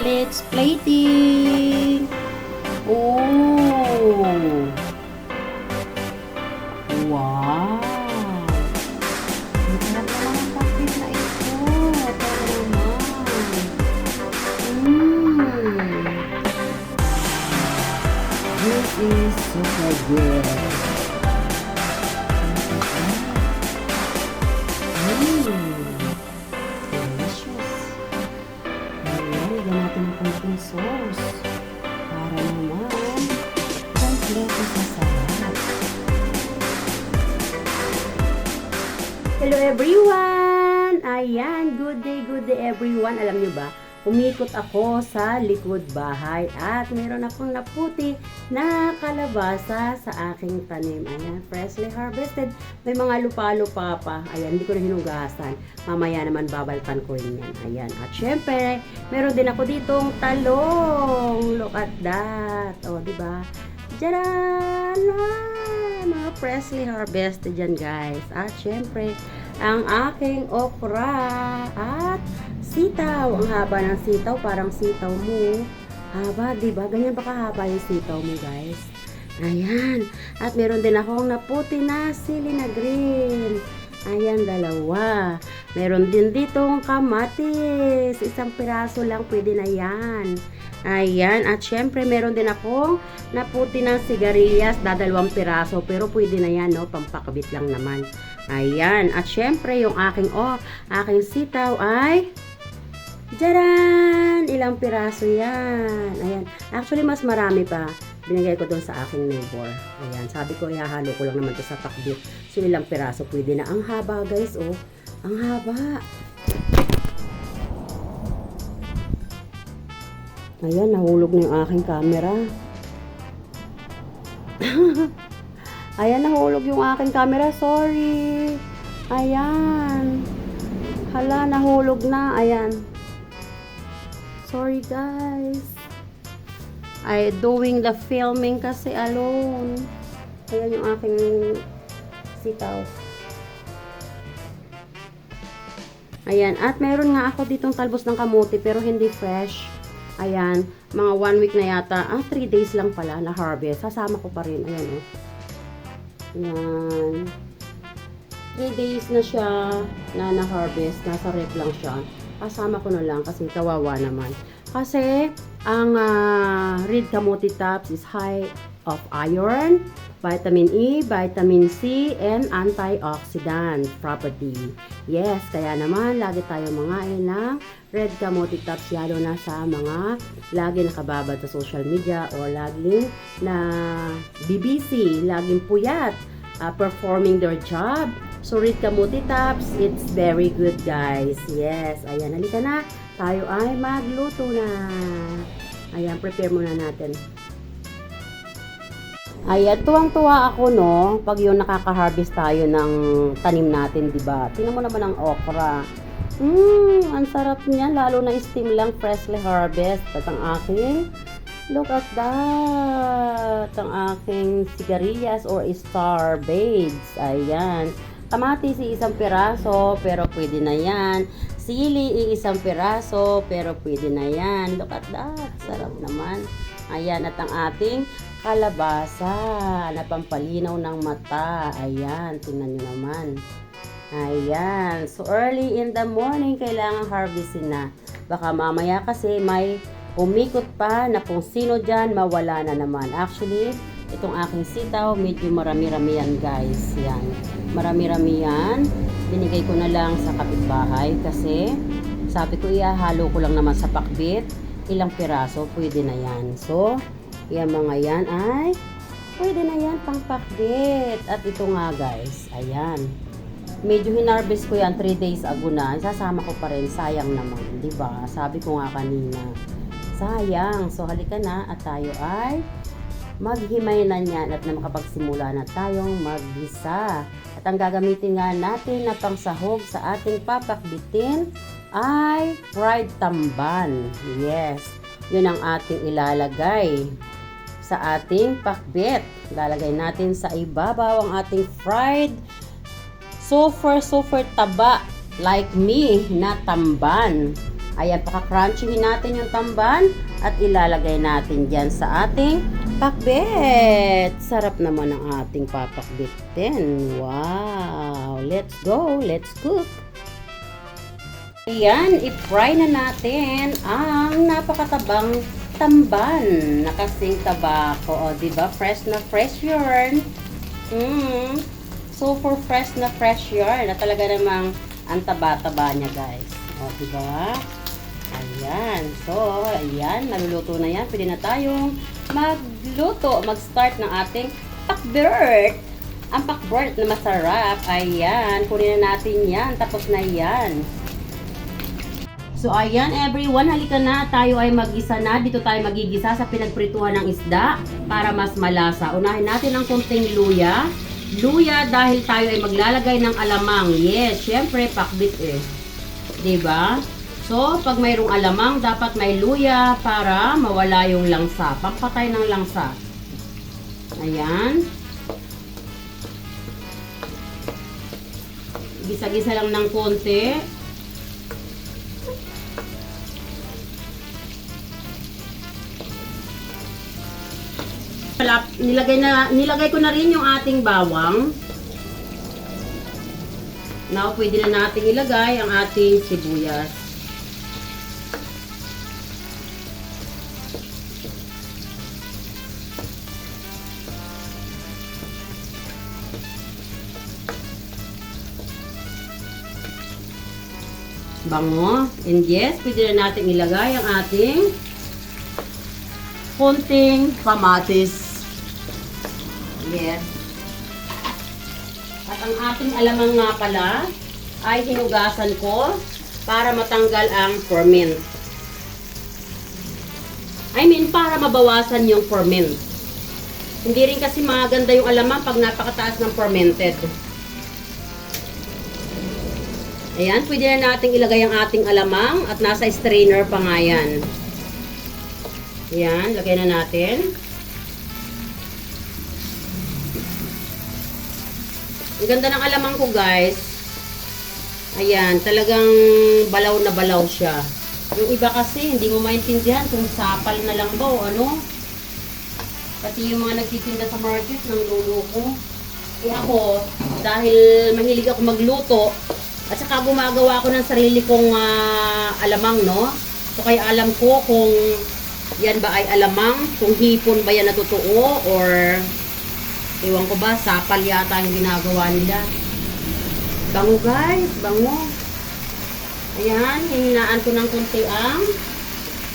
let's plating. Oh. Wow. Ang sarap naman ang pakbit na ito. Pero naman. This is super good. Delicious. Ayan, lagyan natin ng konting sauce. Para naman, kompleto sa sarap. Hello everyone! Ayan, good day everyone. Alam nyo ba, umikot ako sa likod bahay at meron akong naputi na kalabasa sa aking tanim. Ayan, freshly harvested. May mga lupa-lupa pa. Ayan, hindi ko na hinugasan. Mamaya naman babaltan ko rin yan. Ayan, at syempre, meron din ako ditong talong. Look at that. O, diba? Tcharan! Mga freshly harvested yan, guys. At syempre, ang aking okra at sitaw. Ang haba ng sitaw, parang sitaw mo. Haba, diba? Ganyan ba kahaba yung sitaw mo, guys? Ayan. At meron din akong naputi na sili na green. Ayan, dalawa. Meron din ditong kamatis. Isang piraso lang, pwede na yan. Ayan. At syempre, meron din akong naputi ng sigarilyas. Dadalawang piraso. Pero pwede na yan, no? Pampakabit lang naman. Ayan. At syempre, yung aking sitaw ay Jaran! Ilang piraso yan. Ayan. Actually, mas marami pa. Binigay ko doon sa aking neighbor. Ayan. Sabi ko, ihahalo ko lang naman ito sa pakbit. So, ilang piraso pwede na. Ang haba, guys, oh. Ang haba. Ayan, nahulog na yung aking camera. Ayan, nahulog yung aking camera. Sorry. Ayan. Hala, nahulog na. Ayan. Sorry guys. I doing the filming kasi alone. Ayan yung aking sitaw. Ayan. At meron nga ako ditong talbos ng kamote pero hindi fresh. Ayan. Mga 1 week na yata. 3 days lang pala na harvest. Sasama ko pa rin. Ayan oh. Ayan. 3 days na siya na na-harvest. Nasa rep lang siya. Kasama ko na lang kasi kawawa naman. Kasi ang red kamote tops is high of iron, vitamin E, vitamin C, and antioxidant property. Yes, kaya naman lagi tayo mangain ng red kamote tops, lalo na sa mga lagi nakababad sa social media o laging na BBC, laging puyat, performing their job. So, red kamote tops, it's very good, guys. Yes, ayan, halika na. Tayo ay magluto na. Ayan, prepare muna natin. Ayan, tuwang-tuwa ako, no? Pag yung nakaka-harvest tayo ng tanim natin, diba? Tingnan mo naman ang okra. Ang sarap niya, lalo na steam lang, freshly harvest. At ang aking, look at that. Ang aking sigarilyas or star beads. Ayan. Kamatis, isang piraso, pero pwede na yan. Sili, isang piraso, pero pwede na yan. Look at that. Sarap naman. Ayan, at ang ating kalabasa na pampalinaw ng mata. Ayan, tingnan nyo naman. Ayan. So, early in the morning, kailangan harvestin na. Baka mamaya kasi may umikot pa na kung sino dyan, mawala na naman. Actually, itong aking sitaw, medyo marami-rami yan, guys. Yan. Marami-rami yan. Binigay ko na lang sa kapitbahay kasi sabi ko ihahalo ko lang naman sa pakbit. Ilang piraso, pwede na yan. So, yan mga yan ay pwede na yan pang pakbit. At ito nga, guys. Ayan. Medyo hinarvest ko yan 3 days ago na. Sasama ko pa rin. Sayang naman. Diba? Sabi ko nga kanina. Sayang. So, halika na at tayo ay maghimay na yan at na makapagsimula na tayong maggisa. At ang gagamitin nga natin na pangsahog sa ating papakbitin ay fried tamban. Yes, yun ang ating ilalagay sa ating pakbit. Lalagay natin sa ibabaw ang ating fried super taba like me na tamban. Ayan, paka-crunchyhin natin yung tamban at ilalagay natin dyan sa ating pakbet. Sarap naman ang ating papakbet din. Wow! Let's go! Let's cook! Ayan, i-fry na natin ang napakatabang tamban na kasing tabako. O, diba? Fresh na fresh yarn. Super fresh na fresh yarn na talaga namang ang taba-taba niya, guys. O, diba? Ayan. So, ayan. Naluluto na yan. Pwede na tayong magluto. Mag-start ng ating pakbert. Ang pakbert na masarap. Ayan. Kunin na natin yan. Tapos na yan. So, ayan everyone. Halika na. Tayo ay mag-isa na. Dito tayo magigisa sa pinagprituhan ng isda para mas malasa. Unahin natin ang konting luya. Luya dahil tayo ay maglalagay ng alamang. Yes, syempre pakbit eh. Diba? So, pag mayroong alamang, dapat may luya para mawala yung langsa. Pampatay ng langsa. Ayan. Gisa-gisa lang ng konti. Nilagay ko na rin yung ating bawang. Now, pwede na nating ilagay ang ating sibuyas. Bango. And yes, pwede na natin ilagay ang ating konting kamatis. Yes. At ang ating alamang nga pala ay hinugasan ko para matanggal ang ferment. I mean, para mabawasan yung ferment. Hindi rin kasi maganda yung alamang pag napakataas ng fermented. Ayan, pwede na natin ilagay ang ating alamang at nasa strainer pa nga yan. Ayan, lagay na natin. Ang ganda ng alamang ko, guys. Ayan, talagang balaw na balaw siya. Yung iba kasi, hindi mo maintindihan kung sapal na lang ba o ano. Pati yung mga nagtitinda sa market ng luluko. Eh ako, dahil mahilig ako magluto, at saka gumagawa ako ng sarili kong alamang, no? So, kaya alam ko kung yan ba ay alamang, kung hipon ba yan na totoo, or iwan ko ba, sapal yata yung ginagawa nila. Bango, guys, bango. Ayan, hihinaan ko ng konti ang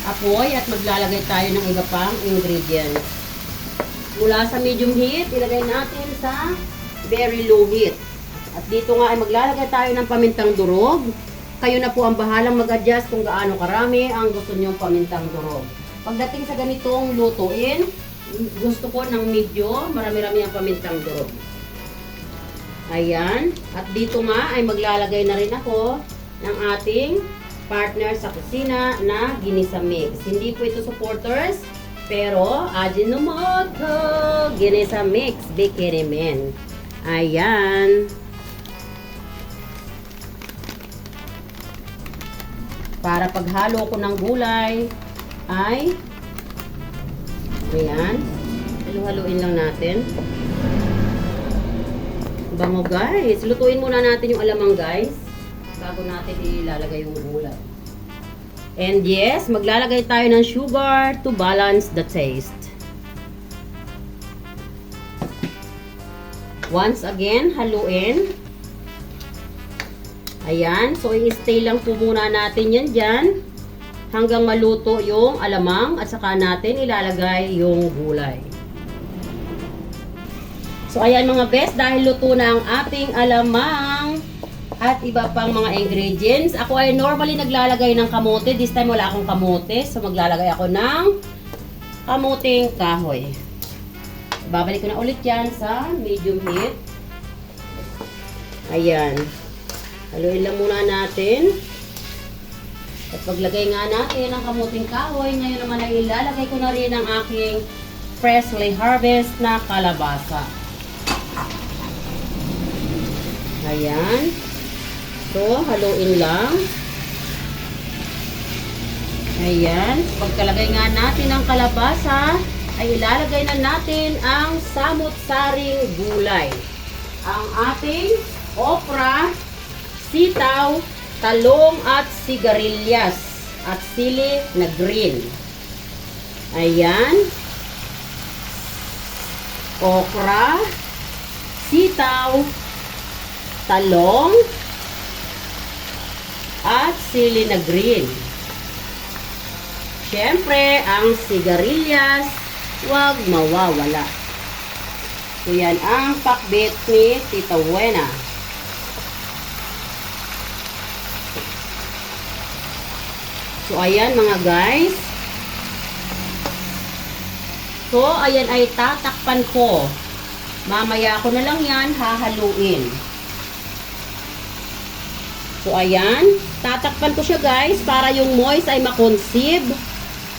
apoy at maglalagay tayo ng iba pang ingredients. Mula sa medium heat, ilagay natin sa very low heat. At dito nga ay maglalagay tayo ng pamintang durog. Kayo na po ang bahalang mag-adjust kung gaano karami ang gusto nyong pamintang durog. Pagdating sa ganitong lutuin, gusto ko ng medyo marami-rami ang pamintang durog. Ayan. At dito nga ay maglalagay na rin ako ng ating partner sa kusina na ginisa mix. Hindi po ito supporters, pero Ajinomoto ginisa mix bikini men. Ayan. Para paghalo ko ng gulay ay ayan, halu-haluin lang natin. Bango, guys. Lutuin muna natin yung alamang, guys, bago natin ilalagay yung gulay. And yes, maglalagay tayo ng sugar to balance the taste. Once again, haluin. Ayan, so i-stay lang po muna natin yan dyan hanggang maluto yung alamang at saka natin ilalagay yung gulay. So ayan mga best, dahil luto na ang ating alamang at iba pang mga ingredients. Ako ay normally naglalagay ng kamote. This time wala akong kamote, so maglalagay ako ng kamuting kahoy. Babalik ko na ulit yan sa medium heat. Ayan. Haluin lang muna natin. At paglagay nga natin ang kamuting kahoy, ngayon naman ay ilalagay ko na rin ang aking freshly harvest na kalabasa. Ayan. So, haluin lang. Ayan. Pagkalagay nga natin ng kalabasa, ay ilalagay na natin ang samut-saring gulay. Ang ating okra, sitaw, talong at sigarilyas at sili na green. Ayan. Okra, sitaw, talong, at sili na green. Siyempre, ang sigarilyas, huwag mawawala. So, yan ang pakbet ni Tita Wena. So, ayan mga guys. So, ayan ay tatakpan ko. Mamaya ko na lang yan hahaluin. So, ayan. Tatakpan ko siya guys para yung moist ay makonsib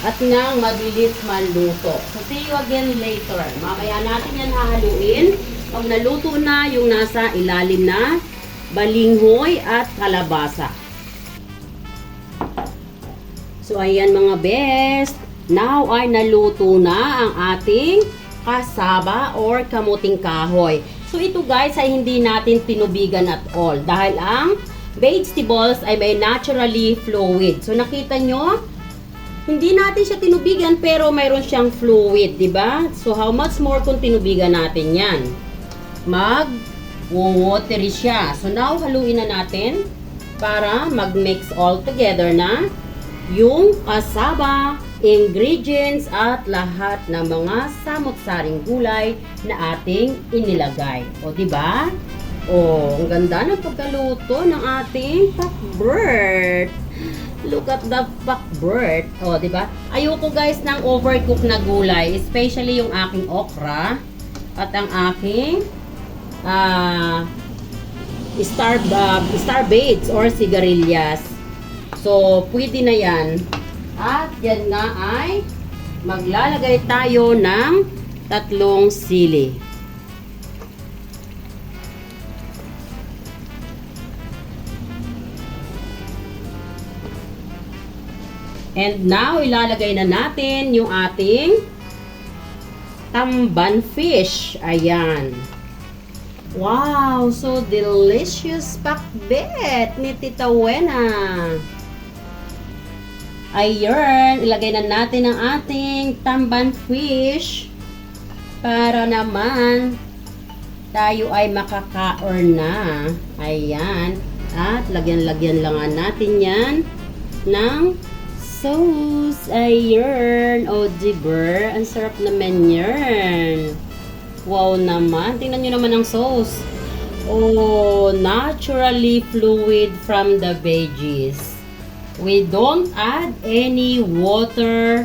at nang mabilis maluto. So, see you again later. Mamaya natin yan hahaluin. Pag naluto na yung nasa ilalim na balinghoy at kalabasa. So, ayan mga best. Now ay naluto na ang ating kasaba or kamuting kahoy. So, ito guys ay hindi natin tinubigan at all. Dahil ang vegetables ay may naturally fluid. So, nakita nyo? Hindi natin siya tinubigan pero mayroon siyang fluid, di ba? So, how much more kung tinubigan natin yan? Mag-watery siya. So, now haluin na natin para mag-mix all together na yung kasaba, ingredients at lahat ng mga samut-saring gulay na ating inilagay. O, di ba? O, ang ganda ng pagkaluto ng ating pakbet. Look at the pakbet. O, di ba? Ayoko guys ng overcooked na gulay, especially yung aking okra at ang aking star beans or sigarilyas. So, pwede na yan. At yan nga ay maglalagay tayo ng 3 sili. And now, ilalagay na natin yung ating tamban fish. Ayan. Wow! So delicious pakbet ni Tita Wena. Ayan, ilagay na natin ang ating tamban fish para naman tayo ay makaka-earn na. Ayan. At lagyan-lagyan lang natin yan ng sauce. Ayan. O, diba? Ang sarap naman yan. Wow naman. Tingnan nyo naman ang sauce. Oh, naturally fluid from the veggies. We don't add any water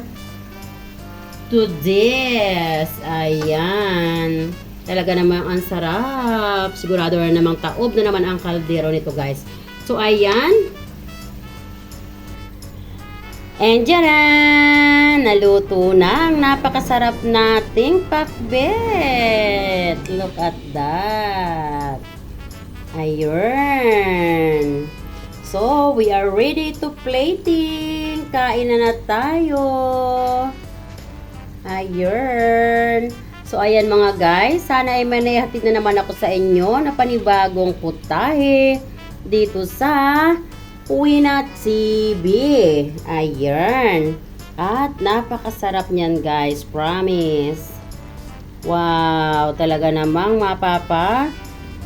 to this. Ayan. Talaga namang ang sarap. Sigurado na namang taob na naman ang kaldero nito guys. So, ayan. And jaran! Naluto na ang napakasarap nating pakbet. Look at that. Ayun. So, we are ready to plating. Kain na tayo. Ayun. So, ayan mga guys. Sana ay manahatid na naman ako sa inyo na panibagong putahe dito sa Wena TV. Ayan. At napakasarap niyan guys. Promise. Wow. Talaga namang mapapa.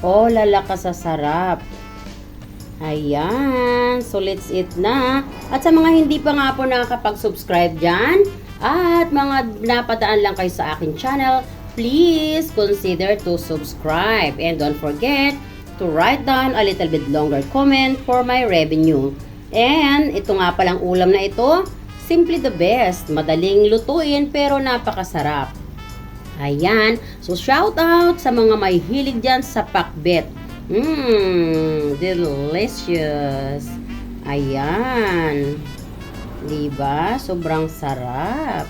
O, lalakas sa sarap. Ayan. So, let's eat na. At sa mga hindi pa nga po nakakapag-subscribe dyan, at mga napadaan lang kayo sa akin channel, please consider to subscribe. And don't forget to write down a little bit longer comment for my revenue. And ito nga palang ulam na ito, simply the best. Madaling lutuin pero napakasarap. Ayan. So, shout out sa mga may hilig dyan sa pakbet. Delicious. Ayan. Diba? Sobrang sarap.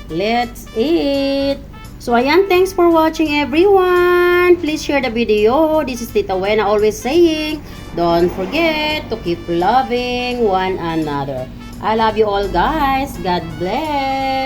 Let's eat. So, ayan. Thanks for watching everyone. Please share the video. This is Tita Wena always saying, Don't forget to keep loving one another. I love you all, guys. God bless.